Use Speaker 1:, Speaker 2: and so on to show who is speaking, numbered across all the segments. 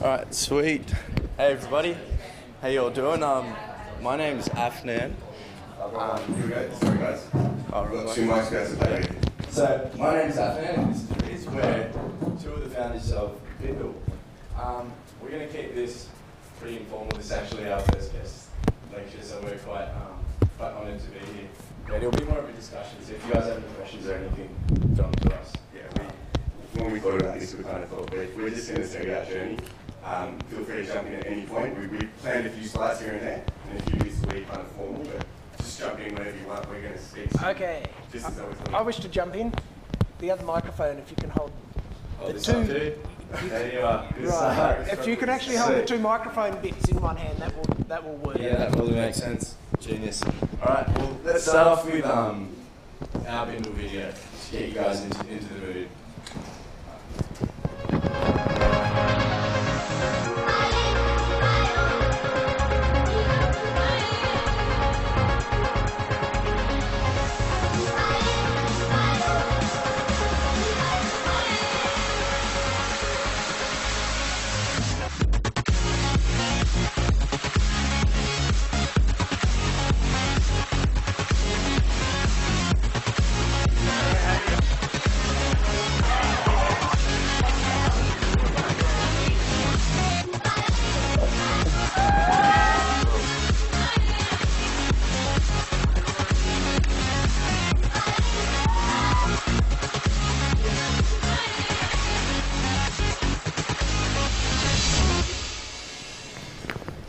Speaker 1: Alright, sweet. Hey everybody, how you all doing? My name's Afnan.
Speaker 2: Here we go. Sorry guys. We've got two mics guys.
Speaker 1: So, my name's Afnan and this is we're two of the founders of Bindle. We're going to keep this pretty informal. This is actually our first guest lecture, so we're quite honoured to be here. But it'll be more of a discussion, so if you guys have any questions or anything, throw them to us.
Speaker 2: When we thought about this, we kind of thought we're just going to start our journey. Feel free to jump in at any point. We planned a few slides here and there, and a few bits will be kind of formal, but just jump in whenever you want. We're going to speak.
Speaker 3: Okay. I wish to jump in. The other microphone, if you can hold the two.
Speaker 1: There you are.
Speaker 3: Right. If you could actually hold the two microphone bits in one hand, that will work.
Speaker 1: Yeah, that probably makes sense. Genius. All right. Well, let's start off with our Bindle video to get you guys into the mood.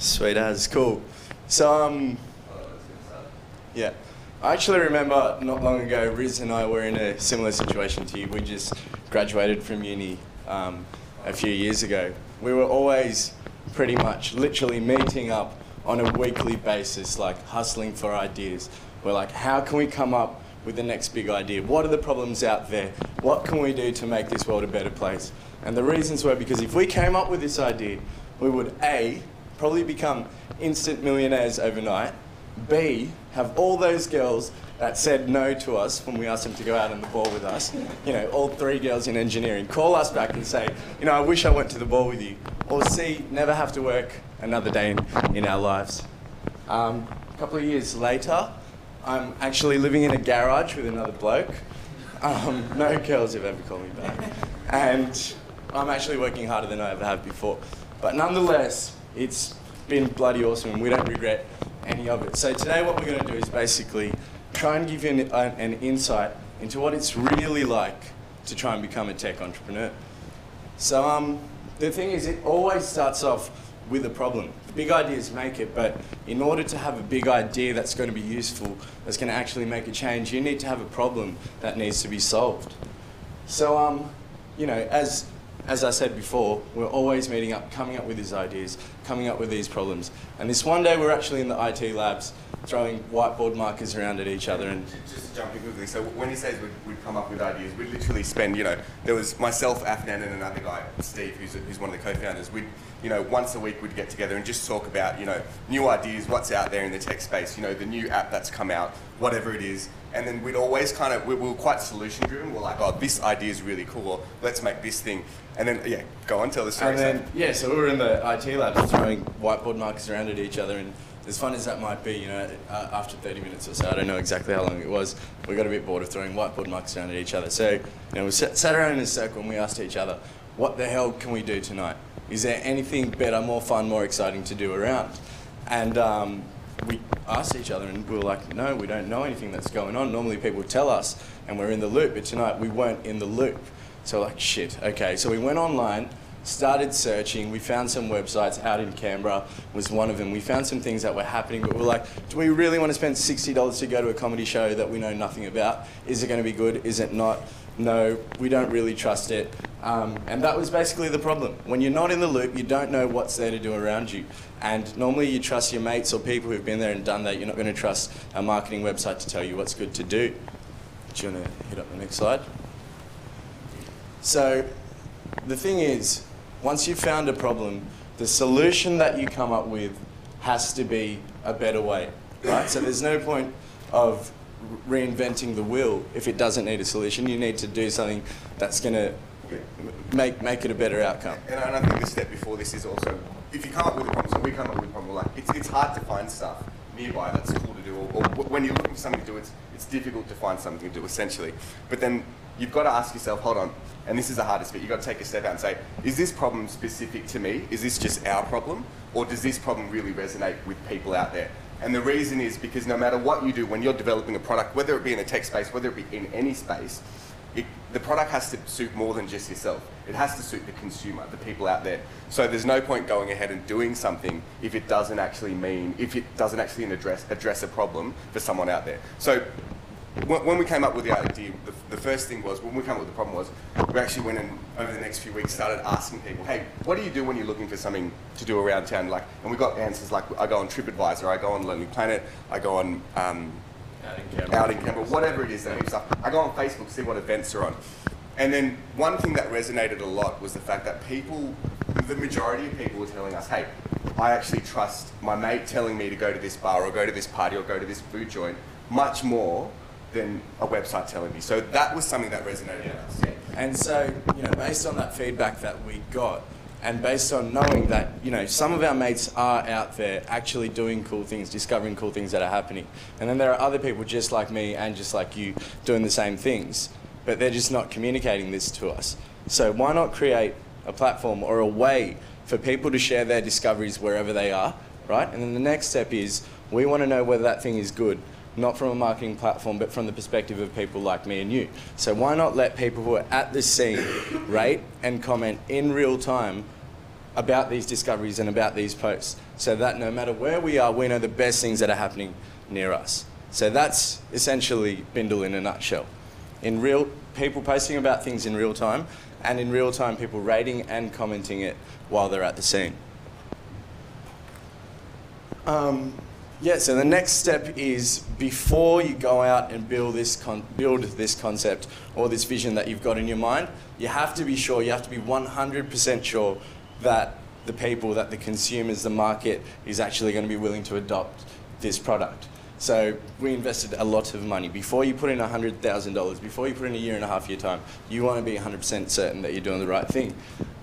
Speaker 1: Sweet as, cool. So, yeah. I actually remember not long ago, Riz and I were in a similar situation to you. We just graduated from uni a few years ago. We were always pretty much literally meeting up on a weekly basis, like hustling for ideas. We're like, how can we come up with the next big idea? What are the problems out there? What can we do to make this world a better place? And the reasons were because if we came up with this idea, we would A, probably become instant millionaires overnight. B, have all those girls that said no to us when we asked them to go out on the ball with us, you know, all 3 girls in engineering, call us back and say, you know, I wish I went to the ball with you. Or C, never have to work another day in our lives. A couple of years later, I'm actually living in a garage with another bloke. No girls have ever called me back. And I'm actually working harder than I ever have before. But nonetheless, it's been bloody awesome and we don't regret any of it. So today what we're going to do is basically try and give you an insight into what it's really like to try and become a tech entrepreneur. So the thing is, it always starts off with a problem. Big ideas make it, but in order to have a big idea that's going to be useful, that's going to actually make a change, you need to have a problem that needs to be solved. So, you know, as I said before, we're always meeting up, coming up with these ideas, coming up with these problems. And this one day we're actually in the IT labs throwing whiteboard markers around at each other. And
Speaker 2: just to jump in quickly, so when he says we'd come up with ideas, we'd literally spend, you know, there was myself, Afnan, and another guy, Steve, who's one of the co-founders. We'd, you know, once a week we'd get together and just talk about, you know, new ideas, what's out there in the tech space, you know, the new app that's come out, whatever it is. And then we'd always kind of, we were quite solution driven. We're like, oh, this idea is really cool, or let's make this thing. And then, yeah, go on, tell the story.
Speaker 1: And then, yeah, so we were in the IT labs throwing whiteboard markers around at each other, and as fun as that might be, you know, after 30 minutes or so, I don't know exactly how long it was, we got a bit bored of throwing whiteboard markers around at each other. So, you know, we sat around in a circle and we asked each other, what the hell can we do tonight? Is there anything better, more fun, more exciting to do around? And we asked each other and we were like, no, we don't know anything that's going on. Normally people tell us and we're in the loop, but tonight we weren't in the loop. So like, shit, okay. So we went online, started searching, we found some websites. Out in Canberra was one of them. We found some things that were happening, but we were like, do we really want to spend $60 to go to a comedy show that we know nothing about? Is it going to be good? Is it not? No, we don't really trust it. And that was basically the problem. When you're not in the loop, you don't know what's there to do around you. And normally you trust your mates or people who've been there and done that. You're not going to trust a marketing website to tell you what's good to do. Do you want to hit up the next slide? So the thing is, once you've found a problem, the solution that you come up with has to be a better way, right? So there's no point of reinventing the wheel if it doesn't need a solution. You need to do something that's going to make it a better outcome.
Speaker 2: And I think the step before this is also, if you come up with a problem, so we come up with a problem, like it's hard to find stuff nearby that's cool to do, or when you're looking for something to do, it's difficult to find something to do essentially. But then you've got to ask yourself, hold on, and this is the hardest bit, you've got to take a step out and say, is this problem specific to me? Is this just our problem? Or does this problem really resonate with people out there? And the reason is because no matter what you do when you're developing a product, whether it be in a tech space, whether it be in any space, the product has to suit more than just yourself. It has to suit the consumer, the people out there. So there's no point going ahead and doing something if it doesn't actually address a problem for someone out there. So when we came up with the idea, the first thing was, when we came up with the problem was, we actually went and over the next few weeks started asking people, hey, what do you do when you're looking for something to do around town? Like, and we got answers like, I go on TripAdvisor, I go on Lonely Planet, I go on Out in Canberra, whatever it is, that stuff. I go on Facebook to see what events are on. And then one thing that resonated a lot was the fact that people, the majority of people were telling us, hey, I actually trust my mate telling me to go to this bar or go to this party or go to this food joint much more than a website telling me. So that was something that resonated with us. Yeah.
Speaker 1: And so, based on that feedback that we got, and based on knowing that, some of our mates are out there actually doing cool things, discovering cool things that are happening. And then there are other people just like me and just like you doing the same things, but they're just not communicating this to us. So why not create a platform or a way for people to share their discoveries wherever they are, right? And then the next step is, we want to know whether that thing is good, not from a marketing platform, but from the perspective of people like me and you. So why not let people who are at the scene rate and comment in real time about these discoveries and about these posts, so that no matter where we are, we know the best things that are happening near us. So that's essentially Bindle in a nutshell. People posting about things in real time, and in real time people rating and commenting it while they're at the scene. So the next step is, before you go out and build this concept or this vision that you've got in your mind, you have to be sure, you have to be 100% sure that the people, that the consumers, the market is actually going to be willing to adopt this product. So we invested a lot of money. Before you put in $100,000, before you put in a year and a half of your time, you want to be 100% certain that you're doing the right thing.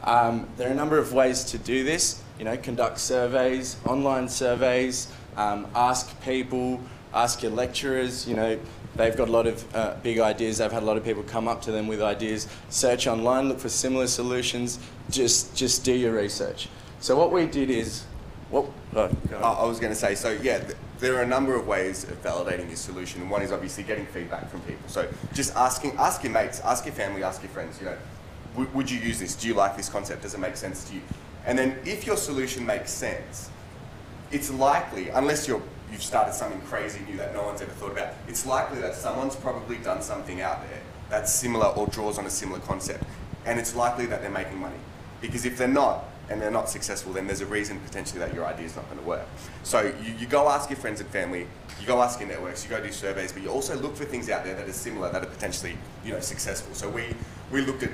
Speaker 1: There are a number of ways to do this. Conduct surveys, online surveys, ask people, ask your lecturers. They've got a lot of big ideas. They've had a lot of people come up to them with ideas. Search online, look for similar solutions. Just do your research. So what we did is,
Speaker 2: I was going to say, so yeah, there are a number of ways of validating your solution. And one is obviously getting feedback from people. So just ask your mates, ask your family, ask your friends, would you use this? Do you like this concept? Does it make sense to you? And then if your solution makes sense, it's likely, unless you've started something crazy new that no one's ever thought about, it's likely that someone's probably done something out there that's similar or draws on a similar concept. And it's likely that they're making money. Because if they're not, and they're not successful, then there's a reason potentially that your idea is not going to work. So you go ask your friends and family, you go ask your networks, you go do surveys, but you also look for things out there that are similar, that are potentially successful. So we looked at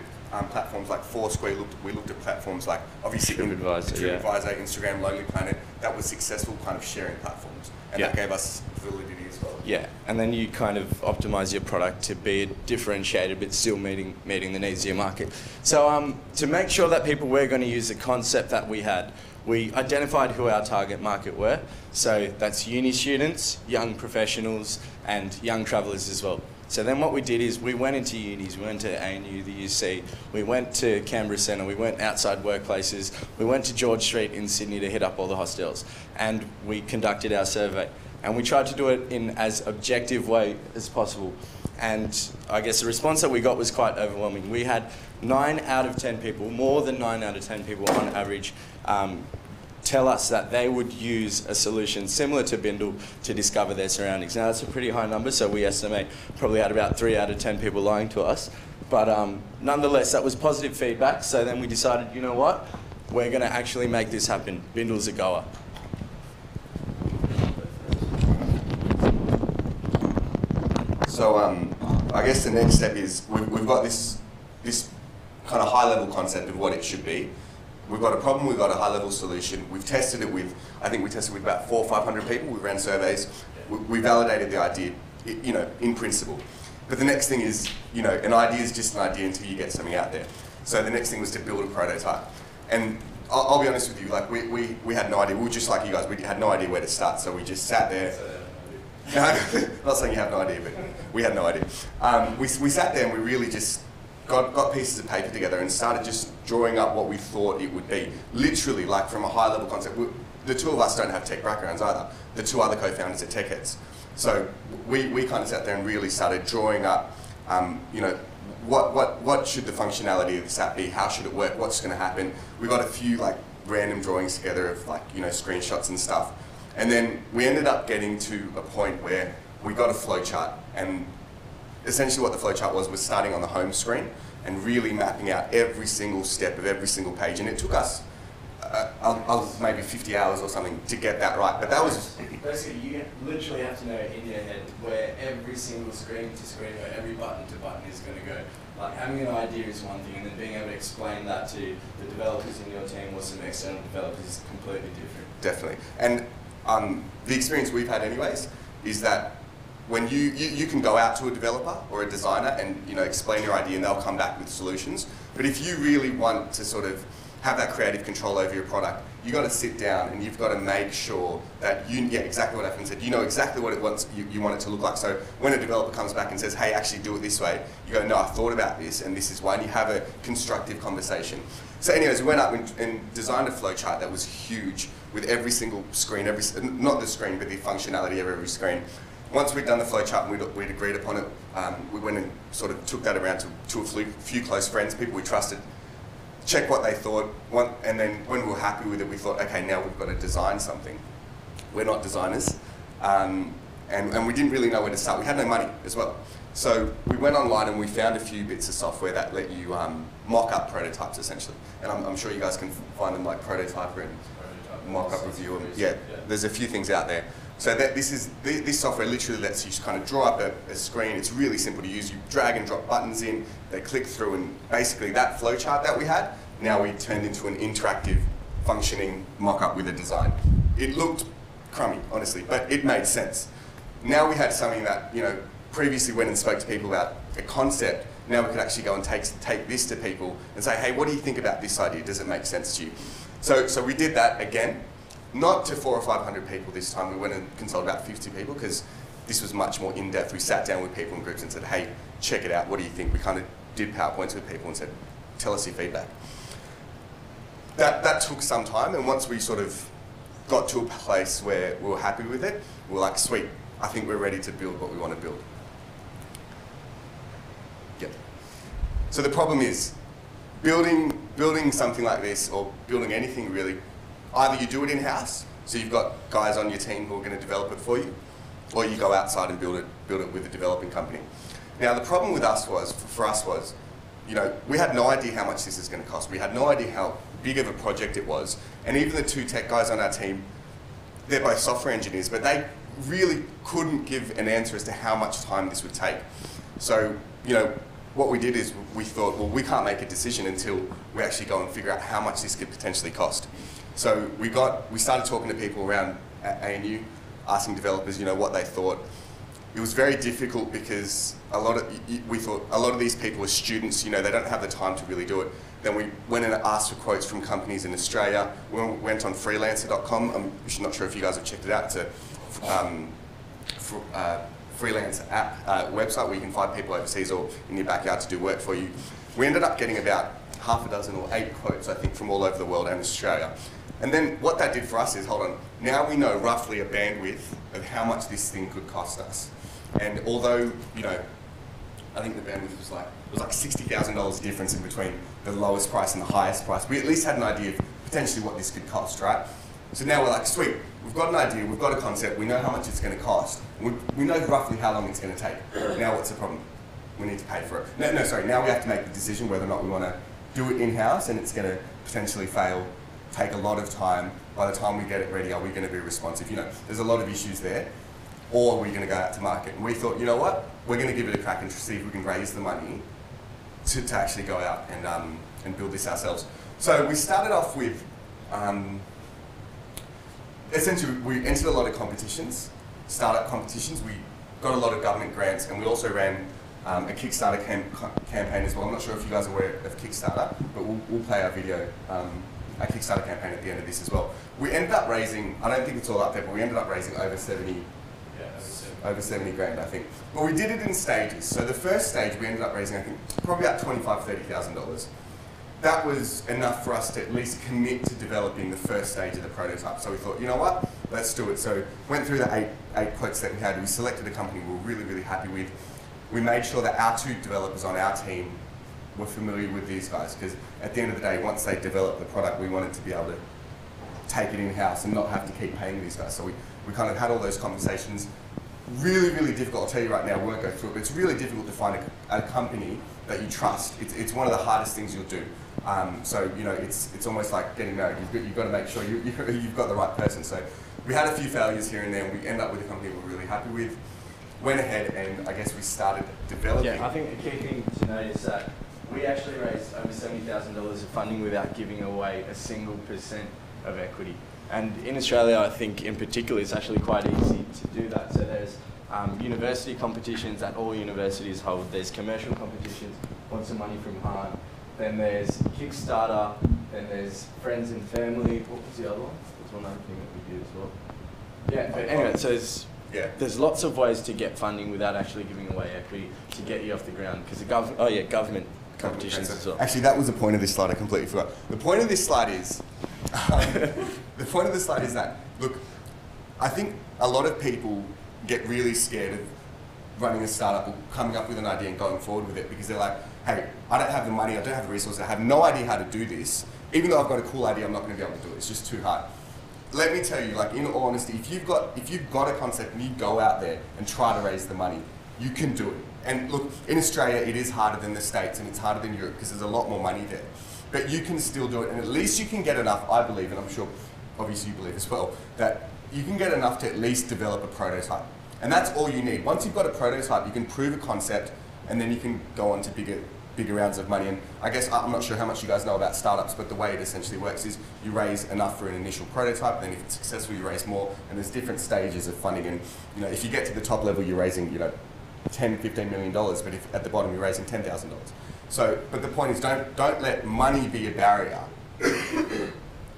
Speaker 2: platforms like Foursquare, we looked at platforms like obviously TripAdvisor, Instagram, Lonely Planet, that was successful kind of sharing platforms. And that gave us validity as well.
Speaker 1: Yeah, and then you kind of optimize your product to be differentiated but still meeting the needs of your market. So to make sure that people were going to use the concept that we had, we identified who our target market were. So that's uni students, young professionals, and young travellers as well. So then what we did is we went into unis, we went to ANU, the UC, we went to Canberra Centre, we went outside workplaces, we went to George Street in Sydney to hit up all the hostels, and we conducted our survey. And we tried to do it in as objective way as possible. And I guess the response that we got was quite overwhelming. We had 9 out of 10 people, more than 9 out of 10 people on average, tell us that they would use a solution similar to Bindle to discover their surroundings. Now that's a pretty high number, so we estimate probably had about 3 out of 10 people lying to us. But nonetheless, that was positive feedback, so then we decided, you know what, we're going to actually make this happen. Bindle's a goer.
Speaker 2: So I guess the next step is we've got this kind of high-level concept of what it should be. We've got a problem, we've got a high-level solution. We've tested it with, I think we tested with about 400 or 500 people. We ran surveys. We validated the idea, in principle. But the next thing is, an idea is just an idea until you get something out there. So the next thing was to build a prototype. And I'll be honest with you, like we had no idea. We were just like you guys. We had no idea where to start. So we just sat there. No, I'm not saying you have no idea, but we had no idea. We sat there and we really just got pieces of paper together and started just drawing up what we thought it would be. Literally, like from a high level concept. The two of us don't have tech backgrounds either. The two other co-founders are tech heads. So we kind of sat there and really started drawing up, you know, what should the functionality of this app be? How should it work? What's going to happen? We got a few like random drawings together of like, you know, screenshots and stuff. And then we ended up getting to a point where we got a flowchart, and essentially what the flowchart was starting on the home screen and really mapping out every single step of every single page. And it took us maybe 50 hours or something to get that right. But that was...
Speaker 1: Basically, you literally have to know in your head where every single screen to screen or every button to button is going to go. Like having an idea is one thing, and then being able to explain that to the developers in your team or some external developers is completely different.
Speaker 2: Definitely. And the experience we've had anyways is that when you can go out to a developer or a designer and, you know, explain your idea and they'll come back with solutions. But if you really want to sort of have that creative control over your product, you've got to sit down and you've got to make sure that exactly what Evan said, you know exactly what you want it to look like. So when a developer comes back and says, hey, actually do it this way, you go, no, I thought about this and this is why, and you have a constructive conversation. So anyways, we went up and designed a flowchart that was huge with every single screen, not the screen, but the functionality of every screen. Once we'd done the flowchart and we'd agreed upon it, we went and sort of took that around to a few close friends, people we trusted, check what they thought, and then when we were happy with it, we thought, okay, now we've got to design something. We're not designers, and we didn't really know where to start. We had no money as well. So we went online and we found a few bits of software that let you mock up prototypes, essentially. And I'm sure you guys can find them, like Prototyper and Mock-up Review. And yeah, there's a few things out there. So this software literally lets you kind of draw up a screen. It's really simple to use. You drag and drop buttons in, they click through, and basically that flowchart that we had, now we turned into an interactive, functioning mock-up with a design. It looked crummy, honestly, but it made sense. Now we had something that, you know, previously went and spoke to people about a concept. Now we could actually go and take this to people and say, hey, what do you think about this idea? Does it make sense to you? So we did that again. Not to 400 or 500 people this time. We went and consulted about 50 people because this was much more in-depth. We sat down with people in groups and said, hey, check it out. What do you think? We kind of did PowerPoints with people and said, tell us your feedback. That took some time, and once we sort of got to a place where we were happy with it, we were like, sweet, I think we're ready to build what we want to build. Yep. So the problem is, building something like this, or building anything really, either you do it in-house, so you've got guys on your team who are going to develop it for you, or you go outside and build it with a developing company. Now the problem with us for us was, you know, we had no idea how much this is going to cost. We had no idea how big of a project it was, and even the two tech guys on our team, they're both software engineers, but they really couldn't give an answer as to how much time this would take. So, you know, what we did is we thought, well, we can't make a decision until we actually go and figure out how much this could potentially cost. So we started talking to people around ANU, asking developers, you know, what they thought. It was very difficult because we thought a lot of these people are students, you know, they don't have the time to really do it. Then we went and asked for quotes from companies in Australia. We went on freelancer.com. I'm not sure if you guys have checked it out. It's a freelance app website where you can find people overseas or in your backyard to do work for you. We ended up getting about half a dozen or 8 quotes, I think, from all over the world and Australia. And then what that did for us is, hold on, now we know roughly a bandwidth of how much this thing could cost us. And although, you know, I think the bandwidth was like $60,000 difference in between the lowest price and the highest price, we at least had an idea of potentially what this could cost, right? So now we're like, sweet, we've got an idea, we've got a concept, we know how much it's going to cost, we know roughly how long it's going to take. Now what's the problem? We need to pay for it. No, sorry, now we have to make the decision whether or not we want to do it in-house, and it's going to potentially fail, take a lot of time. By the time we get it ready, are we going to be responsive? You know, there's a lot of issues there. Or are we going to go out to market? And we thought, you know what, we're going to give it a crack and see if we can raise the money to actually go out and build this ourselves. So we started off with, essentially we entered a lot of competitions, startup competitions. We got a lot of government grants, and we also ran a Kickstarter campaign as well. I'm not sure if you guys are aware of Kickstarter, but we'll play our video, a Kickstarter campaign at the end of this as well. We ended up raising, I don't think it's all up there, but we ended up raising over 70 grand, I think. But we did it in stages. So the first stage, we ended up raising, I think, probably about $25,000–$30,000. That was enough for us to at least commit to developing the first stage of the prototype. So we thought, you know what, let's do it. So went through the eight quotes that we had. We selected a company we were really, really happy with. We made sure that our 2 developers on our team were familiar with these guys, because at the end of the day, once they developed the product, we wanted to be able to take it in-house and not have to keep paying these guys. So we kind of had all those conversations. Really, really difficult. I'll tell you right now, we won't go through it, but it's really difficult to find a company that you trust. It's one of the hardest things you'll do. So, you know, it's almost like getting married. You've got to make sure you've got the right person. So we had a few failures here and there, and we ended up with a company we're really happy with. Went ahead and I guess we started developing.
Speaker 1: Yeah, I think the key thing to note is that we actually raised over $70,000 of funding without giving away a single % of equity. And in Australia, I think in particular, it's actually quite easy to do that. So there's university competitions that all universities hold. There's commercial competitions, want some money from harm. Then there's Kickstarter. Then there's friends and family. What was the other one? There's one other thing that we did as well. Yeah, but anyway, so there's lots of ways to get funding without actually giving away equity to get you off the ground. Because the government competitions as well.
Speaker 2: Actually, that was the point of this slide. I completely forgot. The point of this slide is, that, look, I think a lot of people get really scared of running a startup or coming up with an idea and going forward with it, because they're like, hey, I don't have the money, I don't have the resources, I have no idea how to do this. Even though I've got a cool idea, I'm not going to be able to do it. It's just too hard. Let me tell you, like, in all honesty, if you've got a concept and you go out there and try to raise the money, you can do it. And look, in Australia, it is harder than the States and it's harder than Europe because there's a lot more money there. But you can still do it, and at least you can get enough, I believe, and I'm sure obviously you believe as well, that you can get enough to at least develop a prototype. And that's all you need. Once you've got a prototype, you can prove a concept, and then you can go on to bigger rounds of money. And I guess, I'm not sure how much you guys know about startups, but the way it essentially works is you raise enough for an initial prototype, and then if it's successful, you raise more, and there's different stages of funding. And you know, if you get to the top level, you're raising, you know, $10, $15 million, but if at the bottom you're raising $10,000. So, but the point is, don't let money be a barrier,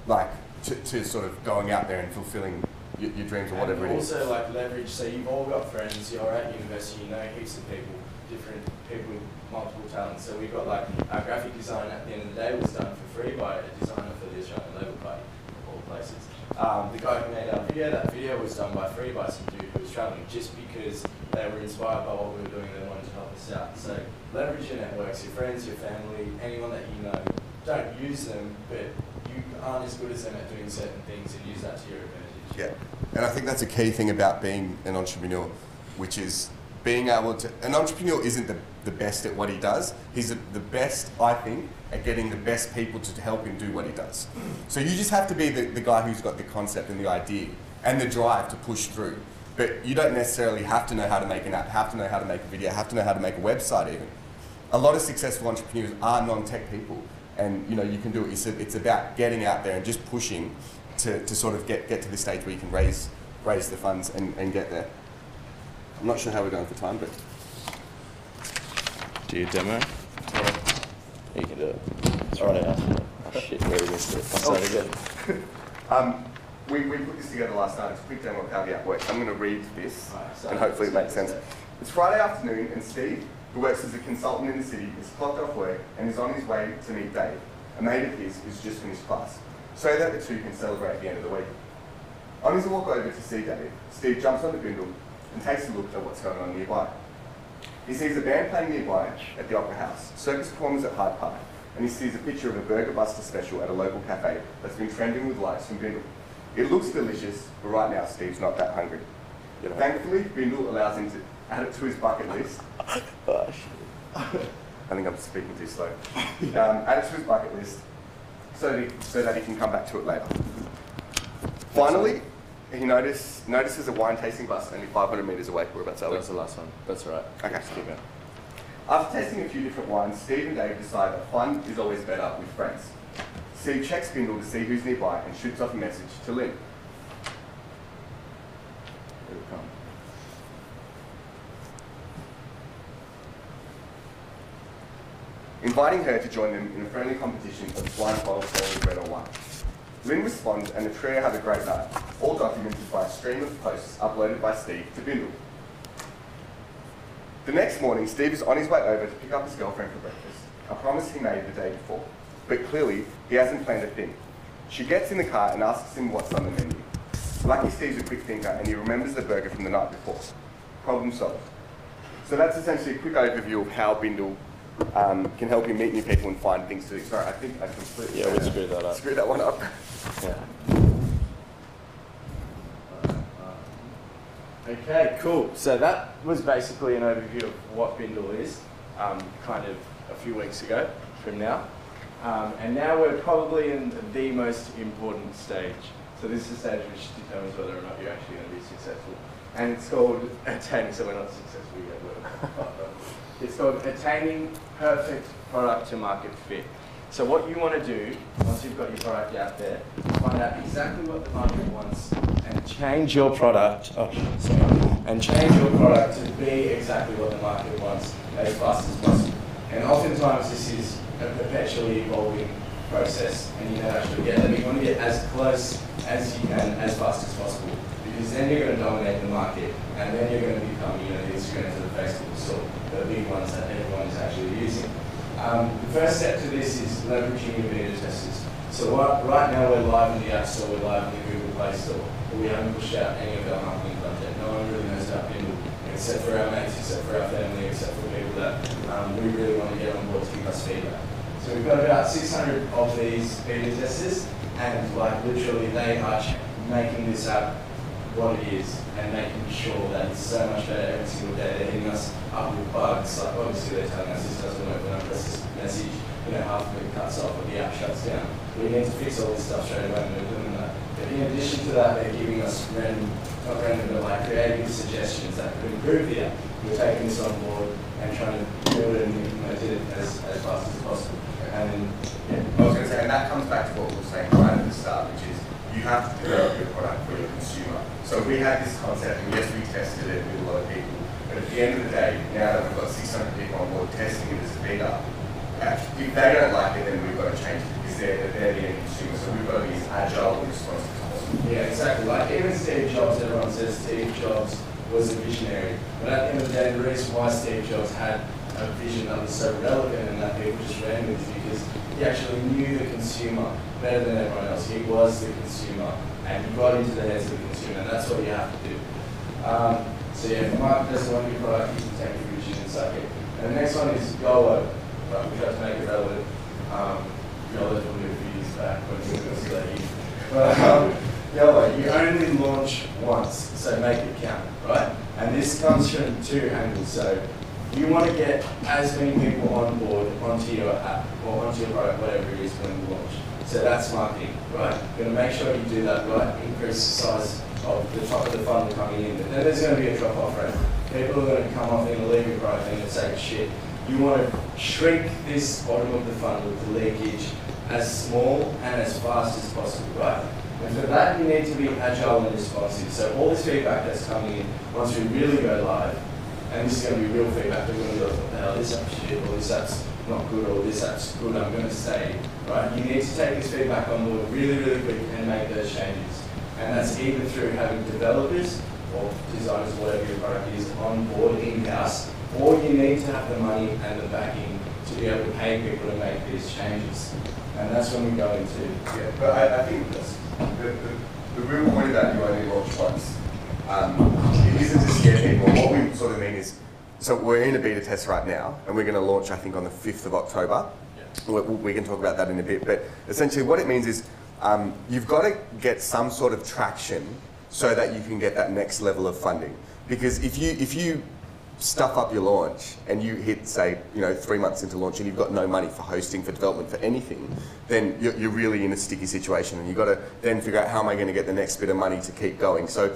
Speaker 2: like to sort of going out there and fulfilling your dreams or whatever it is.
Speaker 1: Also, like, leverage. So you've all got friends. You're at university. You know heaps of people, different people with multiple talents. So we've got, like, our graphic design at the end of the day was done for free by a designer for the Australian Labour Party, of all places. The guy who made our video, that video was done by free by some dude who was travelling, just because they were inspired by what we were doing. They wanted to help us out. So leverage your networks, your friends, your family, anyone that you know. Don't use them, but you aren't as good as them at doing certain things, and use that to your advantage.
Speaker 2: Yeah, and I think that's a key thing about being an entrepreneur, which is being able to. An entrepreneur isn't the best at what he does. He's the best, I think, at getting the best people to help him do what he does. So you just have to be the guy who's got the concept and the idea and the drive to push through. But you don't necessarily have to know how to make an app, have to know how to make a video, have to know how to make a website even. A lot of successful entrepreneurs are non-tech people, and you know, you can do it. It's about getting out there and just pushing to sort of get to the stage where you can raise the funds and get there. I'm not sure how we're going for time, but...
Speaker 1: Do you demo?
Speaker 2: Yeah.
Speaker 1: You can do it. It's right out. Oh shit, where we missed it. I'll start again.
Speaker 2: We put this together last night. It's a quick demo of how the app works. I'm going to read this, and hopefully it makes sense. It's Friday afternoon, and Steve, who works as a consultant in the city, is clocked off work and is on his way to meet Dave, a mate of his who's just finished class, so that the two can celebrate the end of the week. On his walk over to see Dave, Steve jumps onto Bindle and takes a look at what's going on nearby. He sees a band playing nearby at the Opera House, circus performers at Hyde Park, and he sees a picture of a Burger Buster special at a local cafe that's been trending with likes from Bindle. It looks delicious, but right now Steve's not that hungry. Thankfully, Bindle allows him to add it to his bucket list.
Speaker 1: Oh, shit.
Speaker 2: I think I'm speaking too slow. Add it to his bucket list so that he can come back to it later. Finally, he notices a wine tasting bus only 500 metres away. We're about to
Speaker 1: That's the last one. That's all right.
Speaker 2: Okay.
Speaker 1: Just keep going.
Speaker 2: After tasting a few different wines, Steve and Dave decide that fun is always better with friends. Steve checks Bindle to see who's nearby and shoots off a message to Lynn. Here we come. inviting her to join them in a friendly competition of blindfold solid red or white. Lynn responds and the trio have a great night, all documented by a stream of posts uploaded by Steve to Bindle. The next morning, Steve is on his way over to pick up his girlfriend for breakfast, a promise he made the day before. But clearly, he hasn't planned a thing. She gets in the car and asks him what's on the menu. Lucky Steve's a quick thinker and he remembers the burger from the night before. Problem solved. So that's essentially a quick overview of how Bindle can help you meet new people and find things to do. Sorry, I think I completely
Speaker 1: Yeah, we screwed that up.
Speaker 2: Screwed that one up.
Speaker 1: Yeah. Okay, cool. So that was basically an overview of what Bindle is, kind of a few weeks ago from now. And now we're probably in the most important stage. So this is the stage which determines whether or not you're actually going to be successful. And it's called attaining, so we're not successful yet. It's called attaining perfect product to market fit. So what you want to do, once you've got your product out there, find out exactly what the market wants and change your product, and change your product to be exactly what the market wants as fast as possible. And oftentimes this is a perpetually evolving process and you don't actually get it. You want to get as close as you can as fast as possible because then you're going to dominate the market and then you're going to become, the Instagram to the Facebook sort the big ones that everyone is actually using. The first step to this is leveraging your beta testers. So right now we're live in the App Store, we're live in the Google Play Store, but we haven't pushed out any of our marketing content. No one really knows about Bindle, except for our mates, except for our family, except for people that we really want to get on board to give us feedback. So we've got about 600 of these beta testers, and like literally they are making this app what it is and making sure that it's so much better every single day. They're hitting us up with bugs, like obviously they're telling us this doesn't work when I press this message, half of it cuts off or the app shuts down. We need to fix all this stuff straight away and we're doing that. But in addition to that, they're giving us not random, but like creative suggestions that could improve the app. We're taking this on board and trying to build it and implement it as fast as possible. And then,
Speaker 2: I was going to say, and that comes back to what we were saying right at the start, which is you have to develop your product for your consumer. So we had this concept, and yes, we tested it with a lot of people, but at the end of the day, now that we've got 600 people on board testing it as a beta, if they don't like it, then we've got to change it because they're the end consumer. So we've got to be as agile and responsive as possible.
Speaker 1: Yeah, exactly. Like even Steve Jobs, everyone says Steve Jobs was a visionary, but at the end of the day, the reason why Steve Jobs had a vision that was so relevant and that people just ran with because he actually knew the consumer better than everyone else. He was the consumer and he got into the heads of the consumer and that's what you have to do. So yeah, if the market doesn't want your product, you can take your vision and suck it. And the next one is YOLO. We try to make it relevant. YOLO is probably a few years back when we were still at uni. But YOLO, you only launch once, so make it count, right? And this comes from two angles. So you want to get as many people on board onto your app or onto your product, whatever it is when you launch. So that's marketing, right? You're going to make sure you do that right, increase the size of the top of the funnel coming in. But then there's going to be a drop-off rate. People are going to come off and leave your product and say, shit. You want to shrink this bottom of the funnel, the leakage, as small and as fast as possible, right? And for that, you need to be agile and responsive. So all this feedback that's coming in, once we really go live, and this is going to be real feedback, we're going to go, what the hell, this app's shit, or this app's not good, or this app's good, I'm going to stay, right? You need to take this feedback on board really, really quick and make those changes. And that's either through having developers or designers, whatever your product is, on board in-house, or you need to have the money and the backing to be able to pay people to make these changes. And that's when we go into...
Speaker 2: Yeah, but I think the real point of that you only launch once. It isn't to scare people. What we sort of mean is, so we're in a beta test right now, and we're going to launch, I think, on the 5th of October. Yeah. We can talk about that in a bit, but essentially what it means is you've got to get some sort of traction so that you can get that next level of funding. Because if you stuff up your launch and you hit, say, 3 months into launch and you've got no money for hosting, for development, for anything, then you're really in a sticky situation, and you've got to then figure out how am I going to get the next bit of money to keep going. So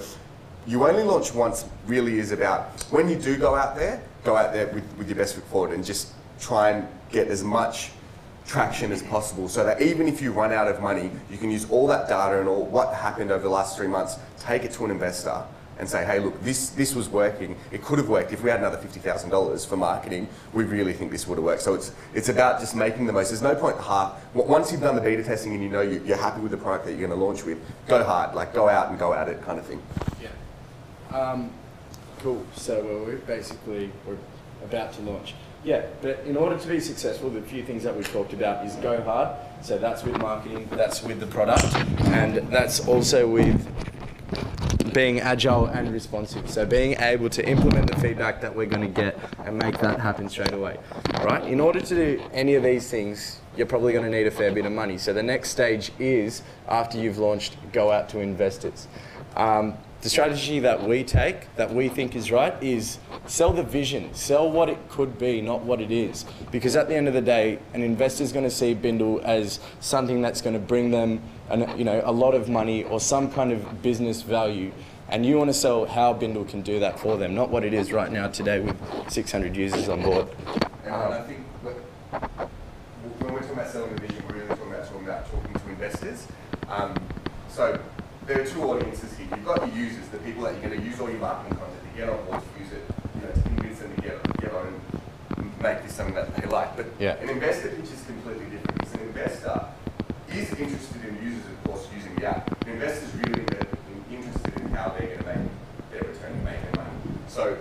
Speaker 2: you only launch once really is about, when you do go out there with your best foot forward and just try and get as much traction as possible so that even if you run out of money, you can use all that data and all what happened over the last 3 months, take it to an investor and say, hey, look, this was working. It could have worked. If we had another $50,000 for marketing, we really think this would have worked. So it's about just making the most. There's no point once you've done the beta testing and you know you're happy with the product that you're going to launch with, go hard, like go out and go at it kind of thing.
Speaker 1: Yeah. Cool. So we're about to launch. Yeah, but in order to be successful, the few things that we've talked about is go hard. So that's with marketing, that's with the product, and that's also with being agile and responsive. So being able to implement the feedback that we're going to get and make that happen straight away, right? In order to do any of these things, you're probably going to need a fair bit of money. So the next stage is, after you've launched, go out to investors. The strategy that we take, that we think is right, is sell the vision, sell what it could be, not what it is. Because at the end of the day, an investor's going to see Bindle as something that's going to bring them a lot of money or some kind of business value. And you want to sell how Bindle can do that for them, not what it is right now today with 600 users on board.
Speaker 2: And I think when we're talking about selling the vision, we're really talking about talking to investors. So there are two audiences here. You've got your users, the people that you're going to use all your marketing content to get on board to use it, to convince them to get on and make this something that they like. But an investor pitch is completely different. Because an investor is interested in users, of course, using the app. The investor's really interested in how they're going to make their return and make their money. So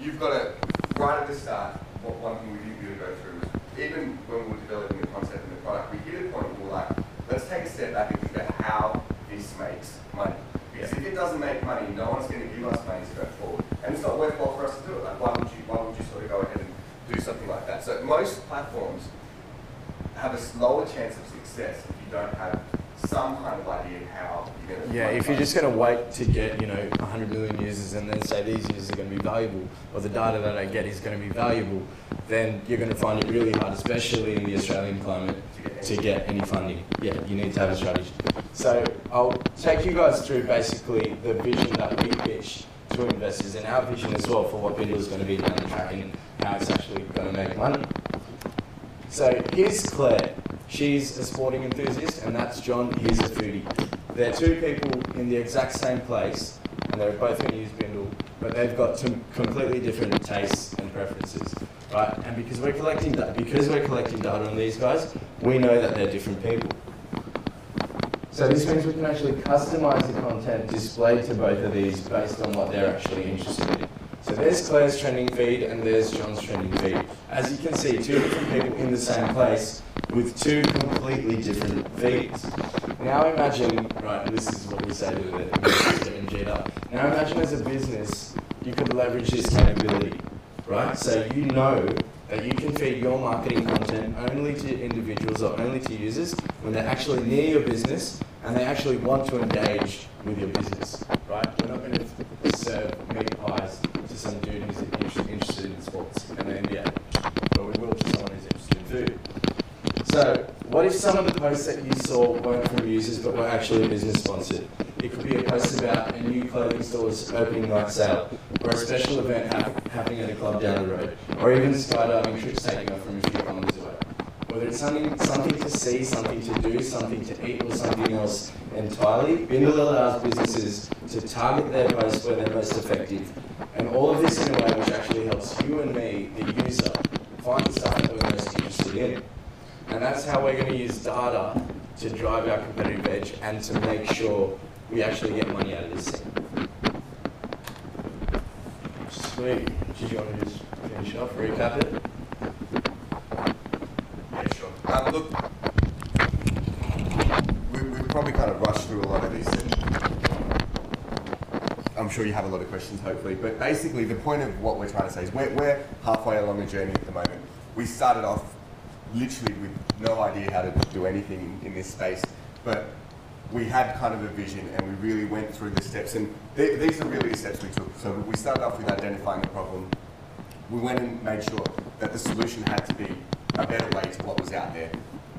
Speaker 2: you've got to, right at the start, one thing we didn't really go through was, even when we were developing the concept and the product, we hit a point where we're like, let's take a step back and think about how this makes money. Because if it doesn't make money, no one's going to give us money to go forward. And it's not worthwhile for us to do it. Like, why would you sort of go ahead and do something like that? So most platforms have a lower chance of success if you don't have some kind of idea of how you're going to...
Speaker 1: Yeah, if you're just going to wait to get, 100 million users and then say these users are going to be valuable, or the data that I get is going to be valuable, then you're going to find it really hard, especially in the Australian climate, to get any funding. Yeah, you need to have a strategy. So I'll take you guys through basically the vision that we pitch to investors and our vision as well for what Bindle is going to be down the track and how it's actually going to make money. So here's Claire. She's a sporting enthusiast, and that's John. He's a foodie. They're two people in the exact same place, and they're both going to use Bindle, but they've got two completely different tastes and preferences, right? And because we're collecting data on these guys, we know that they're different people. So this means we can actually customize the content displayed to both of these based on what they're actually interested in. So there's Claire's trending feed and there's John's trending feed. As you can see, two different people in the same place with two completely different feeds. Now imagine, right, this is what we say to the getting G'd up. Now imagine as a business, you could leverage this capability, right? So you know that you can feed your marketing content only to individuals or only to users when they're actually near your business and they actually want to engage with your business, right? We're not going to serve meat pies to some dude who's interested in sports and the NBA, but we will to someone who's interested in food. So what if some of the posts that you saw weren't from users but were actually business sponsored? It could be a post about a new clothing store's opening night sale, or a special event happening at a club down the road, or even skydiving trips taking off from a few kilometres away. Whether it's something to see, something to do, something to eat, or something else entirely, Bindle allows businesses to target their posts where they're most effective. And all of this in a way which actually helps you and me, the user, find the stuff that we're most interested in. And that's how we're going to use data to drive our competitive edge and to make sure we actually get money out of this thing. Sweet. Did you want to just finish off, recap it?
Speaker 2: Yeah, sure. Look, we've probably kind of rushed through a lot of these. I'm sure you have a lot of questions, hopefully. But basically, the point of what we're trying to say is we're halfway along the journey at the moment. We started off literally with no idea how to do anything in this space, but we had kind of a vision and we really went through the steps, and these are really the steps we took. So we started off with identifying the problem. We went and made sure that the solution had to be a better way to what was out there.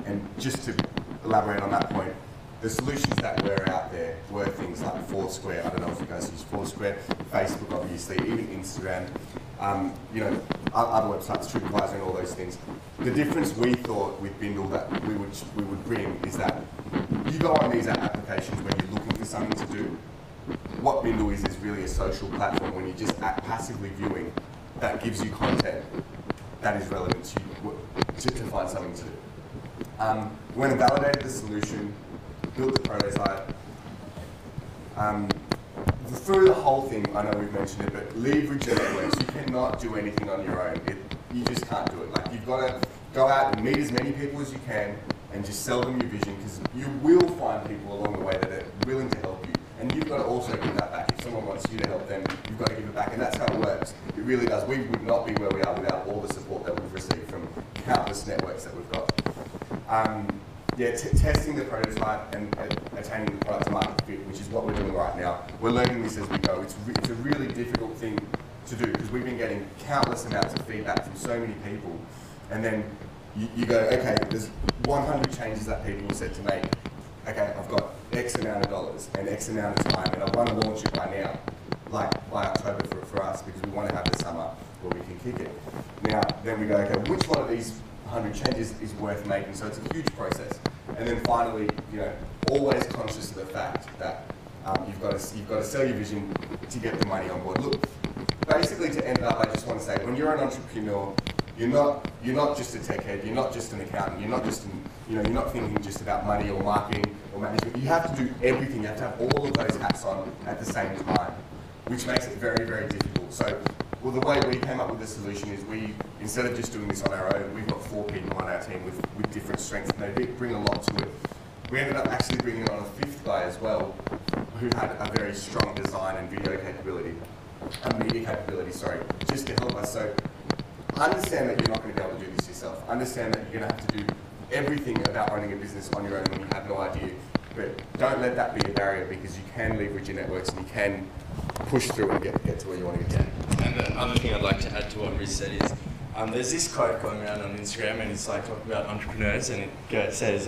Speaker 2: And just to elaborate on that point, the solutions that were out there were things like Foursquare. I don't know if you guys use Foursquare, Facebook obviously, even Instagram, other websites, TripAdvisor and all those things. The difference we thought with Bindle that we would bring is that you go on these applications when you're looking for something to do, what Bindle is really a social platform when you're just passively viewing that gives you content that is relevant to you, to find something to do. We went and validated the solution, built the prototype. Through the whole thing, I know we've mentioned it, but leverage your networks. You cannot do anything on your own. You just can't do it. Like, you've got to go out and meet as many people as you can and just sell them your vision, because you will find people along the way that are willing to help you. And you've got to also give that back. If someone wants you to help them, you've got to give it back. And that's how it works. It really does. We would not be where we are without all the support that we've received from countless networks that we've got. Testing the prototype and attaining the product market fit, which is what we're doing right now. We're learning this as we go. It's a really difficult thing to do, because we've been getting countless amounts of feedback from so many people. And then you go, okay, there's 100 changes that people said to make. Okay, I've got X amount of dollars and X amount of time, and I want to launch it by now, like by October for us, because we want to have the summer where we can kick it. Now, then we go, okay, which one of these 100 changes is worth making? So it's a huge process. And then finally, always conscious of the fact that you've got to sell your vision to get the money on board. Look, basically, to end up, I just want to say, when you're an entrepreneur, you're not just a tech head, you're not just an accountant, you're not just you're not thinking just about money or marketing or management. You have to do everything. You have to have all of those hats on at the same time, which makes it very, very difficult. So, well, the way we came up with the solution is instead of just doing this on our own, we've got 4 people on our team with different strengths, and they bring a lot to it. We ended up actually bringing on a 5th guy as well, who had a very strong design and video capability, media capability, sorry, just to help us. So understand that you're not going to be able to do this yourself. Understand that you're going to have to do everything about running a business on your own when you have no idea. But don't let that be a barrier, because you can leverage your networks and you can push through and get to where you want to get to.
Speaker 1: And the other thing I'd like to add to what Riz said is, there's this quote going around on Instagram, and it's like talking about entrepreneurs, and it says,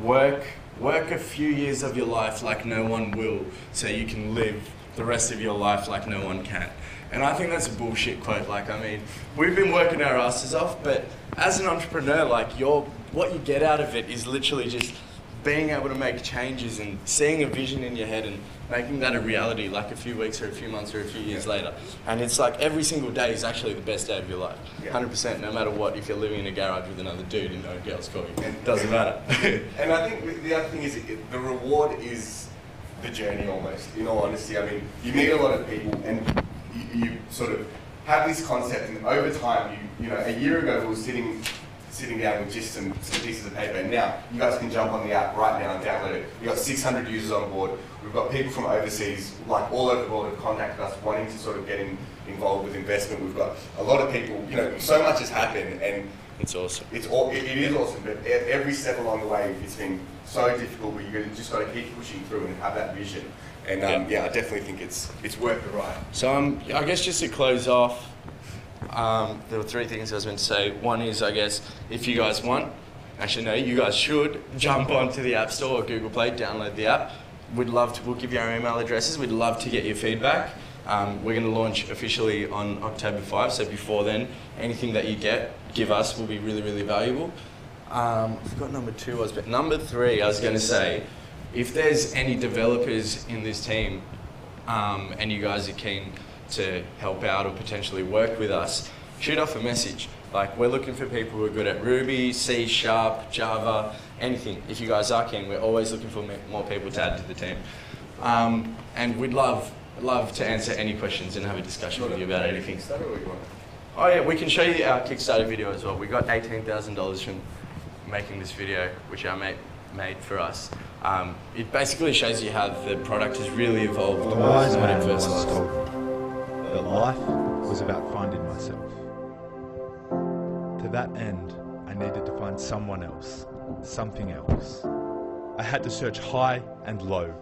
Speaker 1: work a few years of your life like no one will, so you can live the rest of your life like no one can. And I think that's a bullshit quote. Like, I mean, we've been working our asses off, but as an entrepreneur, like, what you get out of it is literally just being able to make changes and seeing a vision in your head and making that a reality, like a few weeks or a few months or a few years later. And it's like every single day is actually the best day of your life. 100%, no matter what. If you're living in a garage with another dude and no girls call you, it doesn't matter.
Speaker 2: And I think the other thing is, the reward is the journey almost, in all honesty. I mean, you meet a lot of people and you sort of have this concept, and over time, a year ago we were sitting down with just some pieces of paper, and now you guys can jump on the app right now and download it. We've got 600 users on board. We've got people from overseas, like all over the world, have contacted us wanting to sort of get involved with investment. We've got a lot of people, so much has happened, and
Speaker 1: it's awesome.
Speaker 2: It is awesome, but every step along the way, it's been so difficult, but you've just got to keep pushing through and have that vision. And I definitely think it's worth the ride.
Speaker 1: So I guess just to close off, there were 3 things I was going to say. One is, I guess, if you guys want, actually no, you guys should jump onto the App Store or Google Play, download the app. We'll give you our email addresses. We'd love to get your feedback. We're going to launch officially on October 5, so before then, anything that you give us will be really, really valuable. I forgot number 2 was, but number 3, I was going to say, if there's any developers in this team and you guys are keen to help out or potentially work with us, shoot off a message. Like, we're looking for people who are good at Ruby, C#, Java, anything. If you guys are keen, we're always looking for more people to add to the team. And we'd love to answer any questions and have a discussion with you about anything. Oh yeah, we can show you our Kickstarter video as well. We got $18,000 from making this video, which our mate made for us. It basically shows you how the product has really evolved.
Speaker 4: The wise man once told me that life was about finding myself. To that end, I needed to find someone else, something else. I had to search high and low,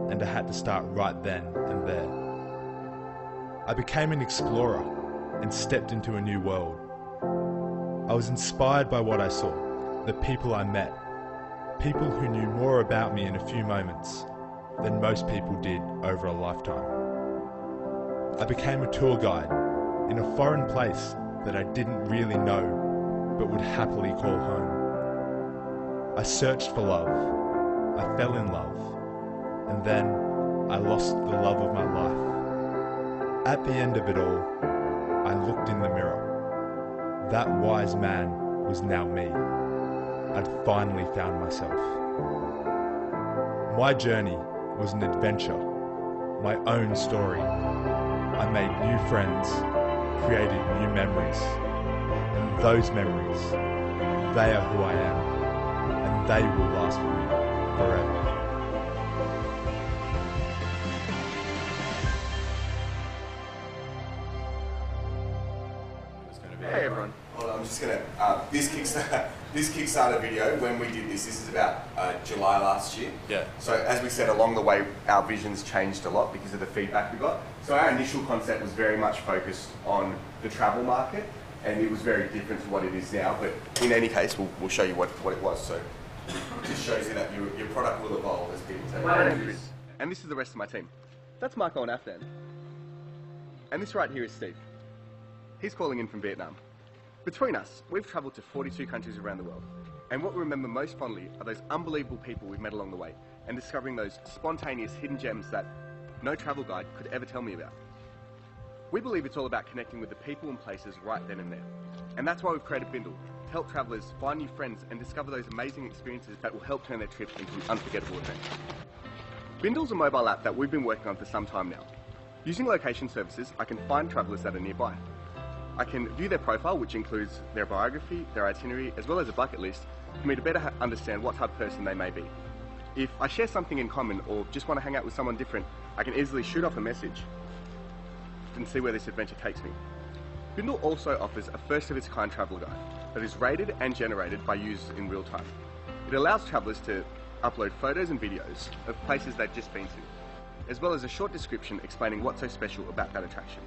Speaker 4: and I had to start right then and there. I became an explorer and stepped into a new world. I was inspired by what I saw, the people I met, people who knew more about me in a few moments than most people did over a lifetime. I became a tour guide in a foreign place that I didn't really know but would happily call home. I searched for love, I fell in love, and then I lost the love of my life. At the end of it all, I looked in the mirror. That wise man was now me. I'd finally found myself. My journey was an adventure, my own story. I made new friends, created new memories, and those memories, they are who I am, and they will last with me forever.
Speaker 2: Hey everyone. Well, I'm just gonna this Kickstarter video. When we did this is about July last year.
Speaker 1: Yeah.
Speaker 2: So as we said, along the way, our visions changed a lot because of the feedback we got. So our initial concept was very much focused on the travel market, and it was very different to what it is now. But in any case, we'll show you what it was. So it just shows you that your product will evolve as people take it. And this is the rest of my team. That's Marco and Afnan. And this right here is Steve. He's calling in from Vietnam. Between us, we've travelled to 42 countries around the world. And what we remember most fondly are those unbelievable people we've met along the way and discovering those spontaneous hidden gems that no travel guide could ever tell me about. We believe it's all about connecting with the people and places right then and there. And that's why we've created Bindle, to help travellers find new friends and discover those amazing experiences that will help turn their trip into an unforgettable adventure. Bindle's a mobile app that we've been working on for some time now. Using location services, I can find travellers that are nearby. I can view their profile, which includes their biography, their itinerary, as well as a bucket list, for me to better understand what type of person they may be. If I share something in common or just want to hang out with someone different, I can easily shoot off a message and see where this adventure takes me. Bindle also offers a first-of-its-kind travel guide that is rated and generated by users in real time. It allows travellers to upload photos and videos of places they've just been to, as well as a short description explaining what's so special about that attraction.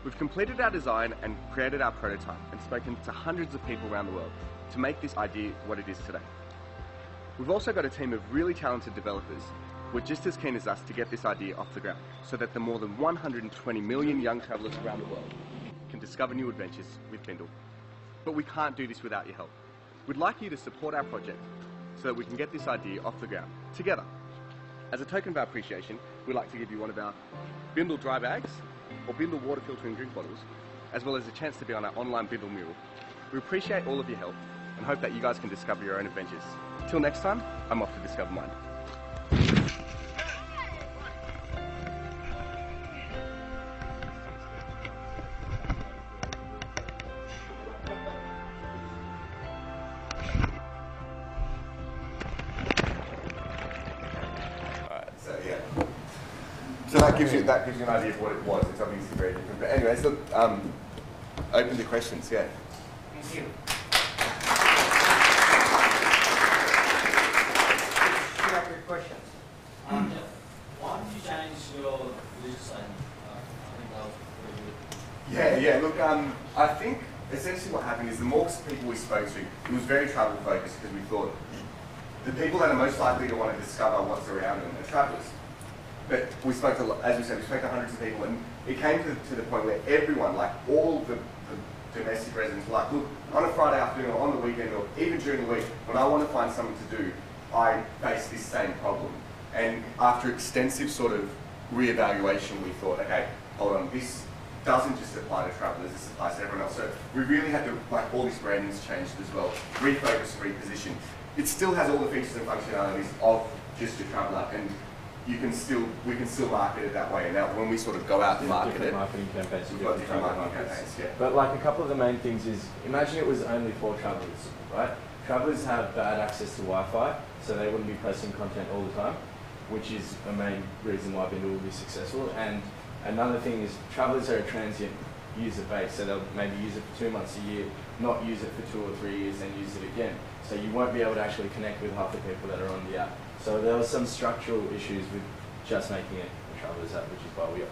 Speaker 2: We've completed our design and created our prototype and spoken to hundreds of people around the world to make this idea what it is today. We've also got a team of really talented developers who are just as keen as us to get this idea off the ground so that the more than 120 million young travellers around the world can discover new adventures with Bindle. But we can't do this without your help. We'd like you to support our project so that we can get this idea off the ground together. As a token of our appreciation, we'd like to give you one of our Bindle dry bags or Bindle water filtering drink bottles, as well as a chance to be on our online Bindle mural. We appreciate all of your help and hope that you guys can discover your own adventures. Till next time, I'm off to discover mine. So that gives you an idea of what it was. It's obviously very different. But anyways, look, open to questions. Yeah.
Speaker 3: Thank you. Your questions.
Speaker 5: Why did you change your design?
Speaker 2: Yeah. Look, I think essentially what happened is the more people we spoke to, it was very travel focused because we thought the people that are most likely to want to discover what's around them are travellers. But we spoke to, as we said, we spoke to hundreds of people, and it came to the point where everyone, like all the domestic residents, were like, look, on a Friday afternoon or on the weekend or even during the week, when I want to find something to do, I face this same problem. And after extensive sort of re-evaluation, we thought, okay, hold on, this doesn't just apply to travellers, this applies to everyone else. So we really had to, like, all this branding's changed as well, refocus, reposition. It still has all the features and functionalities of just a traveller, and we can still market it that way. And now when we sort of go out and market it,
Speaker 6: marketing campaigns,
Speaker 2: we've got different marketing campaigns, yeah.
Speaker 6: But like a couple of the main things is, imagine it was only for travellers, right? Travellers have bad access to Wi-Fi, so they wouldn't be posting content all the time, which is a main reason why Bindle will be successful. And another thing is travellers are a transient user base, so they'll maybe use it for 2 months a year, not use it for 2 or 3 years, then use it again. So you won't be able to actually connect with half the people that are on the app. So there were some structural issues with just making it a traveller's app, which is why we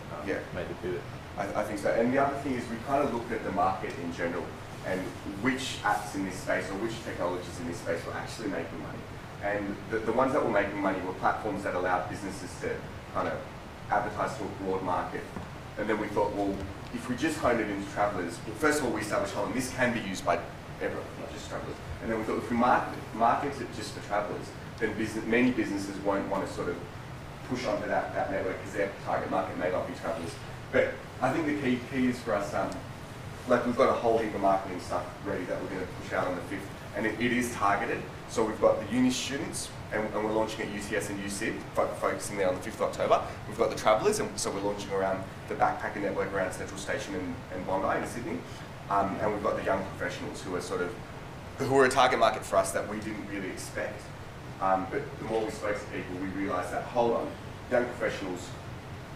Speaker 6: made the pivot.
Speaker 2: I think so. And the other thing is we kind of looked at the market in general and which apps in this space or which technologies in this space were actually making money. And the ones that were making money were platforms that allowed businesses to kind of advertise to a broad market. And then we thought, well, if we just honed it into travellers, first of all, we established, hold on, this can be used by everyone, not just travellers. And then we thought, if we market it just for travellers, then many businesses won't want to sort of push onto that network because their target market may not be travellers. But I think the key is for us, like we've got a whole heap of marketing stuff ready that we're going to push out on the 5th, and it is targeted. So we've got the uni students, and we're launching at UTS and USyd, focusing there on the 5th of October. We've got the travellers, and so we're launching around the backpacker network around Central Station and Bondi in Sydney. And we've got the young professionals who are a target market for us that we didn't really expect. But the more we spoke to people, we realised that, hold on, young professionals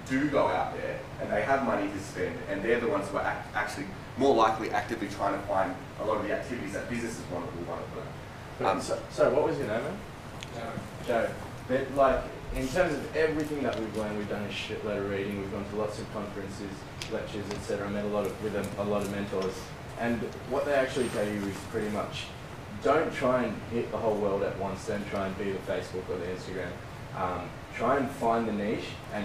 Speaker 2: do go out there and they have money to spend, and they're the ones who are actually more likely actively trying to find a lot of the activities that businesses want to do.
Speaker 6: So what was your name, man? Joe. But like, in terms of everything that we've learned, we've done a shitload of reading, we've gone to lots of conferences, lectures, etc. I met a lot of mentors, and what they actually tell you is pretty much, don't try and hit the whole world at once. Don't try and be the Facebook or the Instagram. Try and find the niche and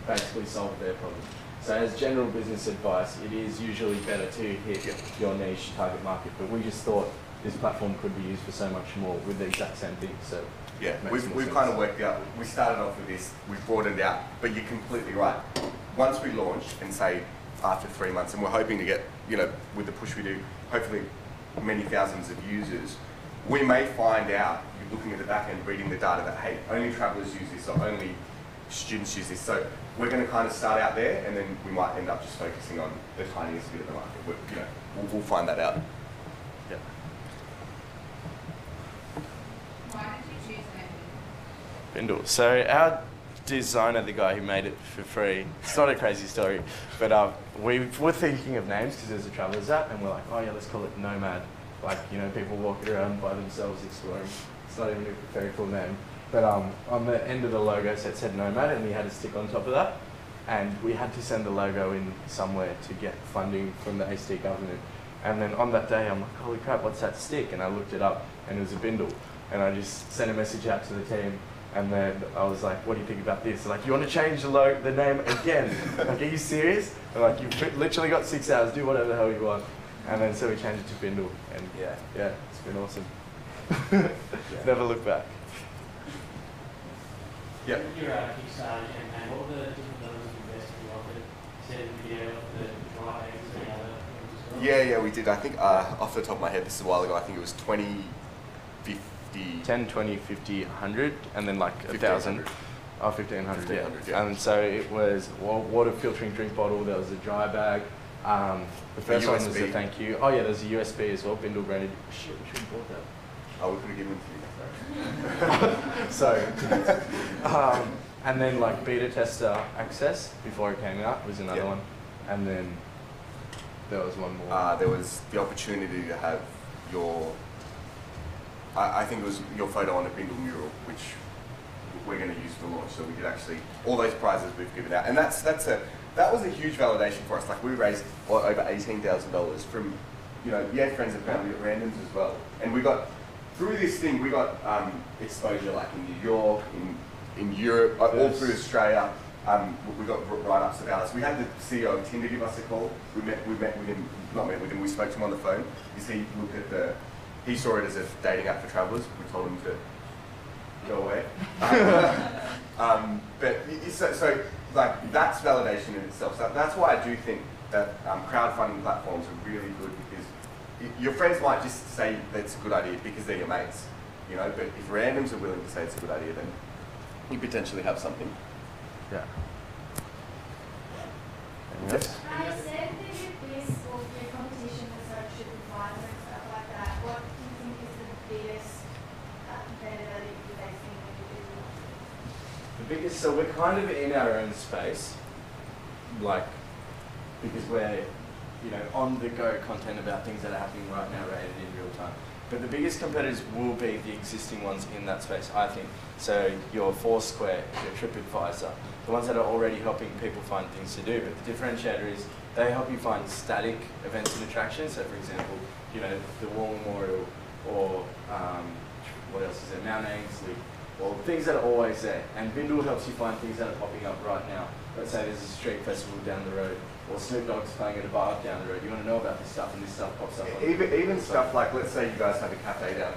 Speaker 6: basically solve their problem. So as general business advice, it is usually better to hit your niche target market, but we just thought this platform could be used for so much more with the exact same thing. So
Speaker 2: yeah, we've kind of worked out, we started off with this, we've broadened out, but you're completely right. Once we launch, and say after 3 months, and we're hoping to get, with the push we do, hopefully many thousands of users, we may find out, looking at the back end, reading the data, that hey, only travellers use this, or only students use this. So we're going to kind of start out there, and then we might end up just focusing on the tiniest bit of the market. But, we'll find that out. Yeah.
Speaker 7: Why did you choose
Speaker 1: Bindle. So our designer, the guy who made it for free, it's not a crazy story, but we were thinking of names because there's a Travellers app, and we're like, oh yeah, let's call it Nomad. Like, people walking around by themselves exploring. It's not even a very cool name. But on the end of the logo, so it said Nomad, and we had a stick on top of that. And we had to send the logo in somewhere to get funding from the ACT government. And then on that day, I'm like, holy crap, what's that stick? And I looked it up, and it was a Bindle. And I just sent a message out to the team, and then I was like, what do you think about this? They're like, you want to change the name again? Like, are you serious? They're like, you've literally got 6 hours, do whatever the hell you want. And then so we changed it to Bindle, and yeah, it's been awesome. Never look back.
Speaker 2: Yeah.
Speaker 5: Your Kickstarter campaign, what were the different levels of investment you offered? Said video, the dry eggs, and the other.
Speaker 2: Yeah, we did. I think off the top of my head, this is a while ago. I think it was 20, 50,
Speaker 1: 10, 20, 50, 100, and then like 1,000. Oh, 1,500, yeah. And so it was water filtering drink bottle. There was a dry bag. The first one was a thank you. Oh yeah, there's a USB as well. Bindle branded. Shit, we should have bought that.
Speaker 2: Oh, we could have given it to you.
Speaker 1: So, and then like beta tester access before it came out was another one, and then there was one more.
Speaker 2: There was the opportunity to have your, I think it was your photo on a Bindle mural, which we're going to use for launch. So we could actually, all those prizes we've given out, and that was a huge validation for us. Like we raised over $18,000 from, friends and family at randoms as well, and we got. Through this thing, we got exposure like in New York, in Europe, all through Australia. We got write-ups about us. We had the CEO of Tinder give us a call. We met with him, not met with him, we spoke to him on the phone. He looked at he saw it as a dating app for travellers. We told him to go away. So like that's validation in itself. So that's why I do think that crowdfunding platforms are really good, because your friends might just say that's a good idea because they're your mates, but if randoms are willing to say it's a good idea, then you potentially have something.
Speaker 1: Yeah.
Speaker 2: Yes?
Speaker 7: I said that your base of your competition was like TripAdvisor and stuff like that. What do you think is the biggest competitor that you guys think that you do?
Speaker 6: The biggest, so we're kind of in our own space, like, because we're on the go content about things that are happening right now, rated in real time. But the biggest competitors will be the existing ones in that space, I think. So your Foursquare, your TripAdvisor, the ones that are already helping people find things to do. But the differentiator is they help you find static events and attractions. So for example, the War Memorial, or what else is there, Mount Ainslie, or things that are always there. And Bindle helps you find things that are popping up right now. Let's say there's a street festival down the road, or Snoop Dogg's playing at a bar down the road. You want to know about this stuff, and this stuff pops up.
Speaker 2: Even stuff like, let's say you guys have a cafe down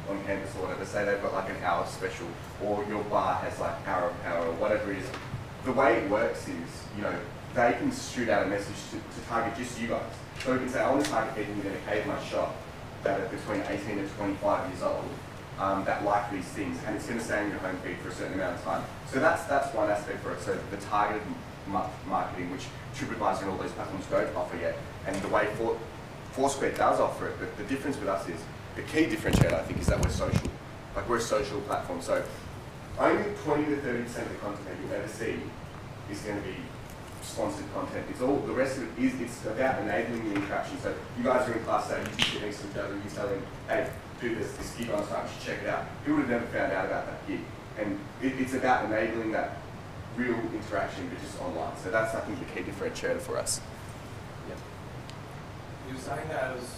Speaker 2: on campus or whatever, say they've got like an hour special, or your bar has like hour of power or whatever it is. The way it works is, you know, they can shoot out a message to target just you guys. So we can say, I want to target people within a cave in my shop that are between 18 and 25 years old that like these things, and it's going to stay in your home feed for a certain amount of time. So that's one aspect for it. So the targeted marketing, which TripAdvisor and all those platforms don't offer yet, and the way Foursquare does offer it, but the difference with us is, the key differentiator I think is that we're social. Like we're a social platform, so only 20 to 30% of the content that you'll ever see is going to be sponsored content. It's all, the rest of it is, it's about enabling the interaction. So you guys are in class today, you sit next to each other, you tell them, hey, do this gig on site, you should check it out. He would have never found out about that gig. And it's about enabling that real interaction, but just online. So that's, I think, the key differentiator for us.
Speaker 8: Yep. You were saying that it was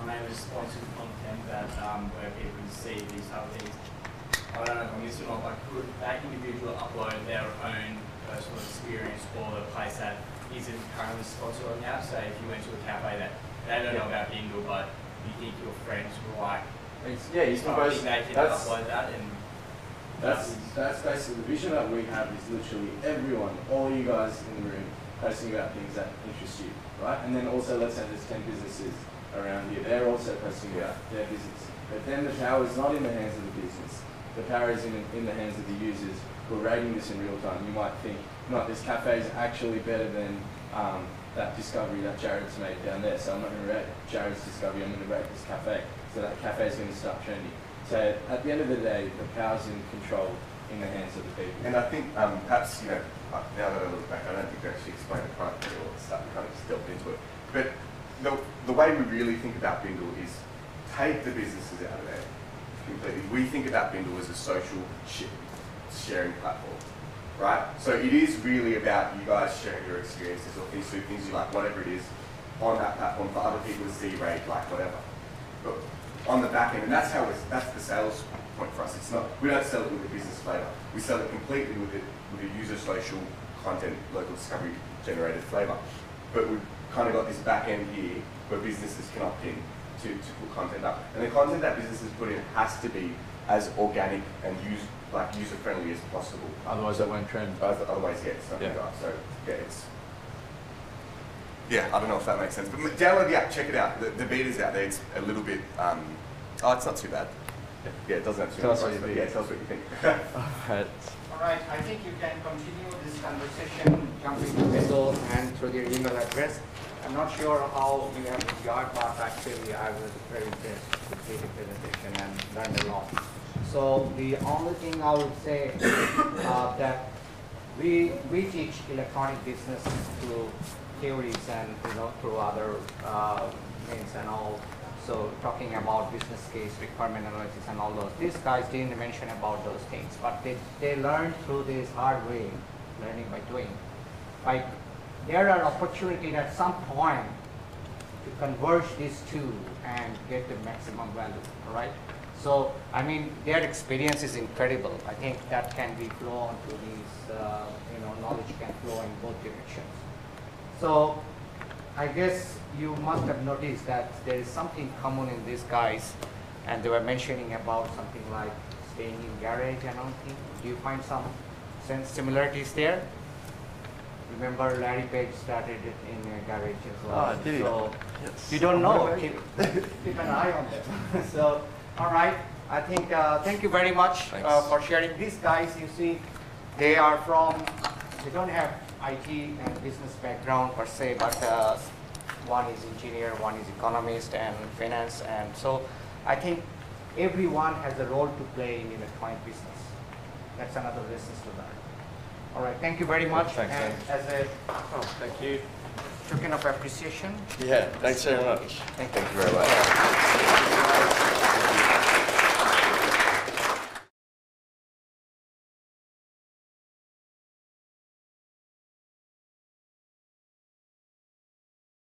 Speaker 8: mainly sponsored content that where people can see these other things. I don't know if I'm missing or not, but could that individual upload their own personal experience or the place that isn't currently sponsored on the app? So if you went to a cafe that they don't know about Bindle, but you think your friends will like,
Speaker 6: yeah, you can post,
Speaker 8: they can upload that, and
Speaker 6: that's basically the vision that we have is literally everyone, all you guys in the room, posting about things that interest you, right? And then also, let's say there's 10 businesses around here, they're also posting about their business. But then the power is not in the hands of the business. The power is in the hands of the users who are rating this in real time. You might think, no, this cafe is actually better than that discovery that Jared's made down there. So I'm not going to rate Jared's discovery, I'm going to rate this cafe. So that cafe is going to start trending. So at the end of the day, the power's in control in the hands of the people.
Speaker 2: And I think perhaps, you know, now that I look back, I don't think we actually explained the product or stuff, we kind of just delved into it. But the way we really think about Bindle is take the businesses out of there completely. We think about Bindle as a social sharing platform, right? So it is really about you guys sharing your experiences or things you like, whatever it is, on that platform for other people to see, rate, like, whatever. But on the back end, and that's the sales point for us. It's not, we don't sell it with a business flavour. We sell it completely with a user social content, local discovery generated flavour. But we've kind of got this back end here where businesses can opt in to put content up. And the content that businesses put in has to be as organic and user friendly as possible.
Speaker 6: Otherwise it won't trend.
Speaker 2: Otherwise, yeah, it's not going to go up. So yeah, I don't know if that makes sense. But download the app, check it out. The beta's out there. It's a little bit, it's not too bad. Yeah, it doesn't have too much. Yeah, tell us what you think.
Speaker 9: All right, I think you can continue this conversation jumping to Bindle and through their email address. I'm not sure how you have enjoyed, but actually I was very impressed with the presentation and learned a lot. So the only thing I would say that we teach electronic business through theories and through other means and all. So talking about business case, requirement analysis and all those. These guys didn't mention about those things, but they learned through this hard way, learning by doing. Like there are opportunities at some point to converge these two and get the maximum value, all right? So, I mean, their experience is incredible. I think that can be flown to these, knowledge can flow in both directions. So, I guess you must have noticed that there is something common in these guys, and they were mentioning about something like staying in garage and all things. Do you find some similarities there? Remember, Larry Page started it in a garage as well.
Speaker 6: Did he?
Speaker 9: So
Speaker 6: yes.
Speaker 9: you don't know. Keep an eye on them. So, all right. I think thank you very much for sharing. These guys, you see, they don't have IT and business background per se, but one is engineer, one is economist and finance, and so I think everyone has a role to play in electronic business. That's another lesson to learn. All right, thank you very much.
Speaker 6: Thanks,
Speaker 9: and as a
Speaker 6: thank you.
Speaker 9: token of appreciation.
Speaker 1: Yeah, thanks very much.
Speaker 9: Thank
Speaker 2: you very much.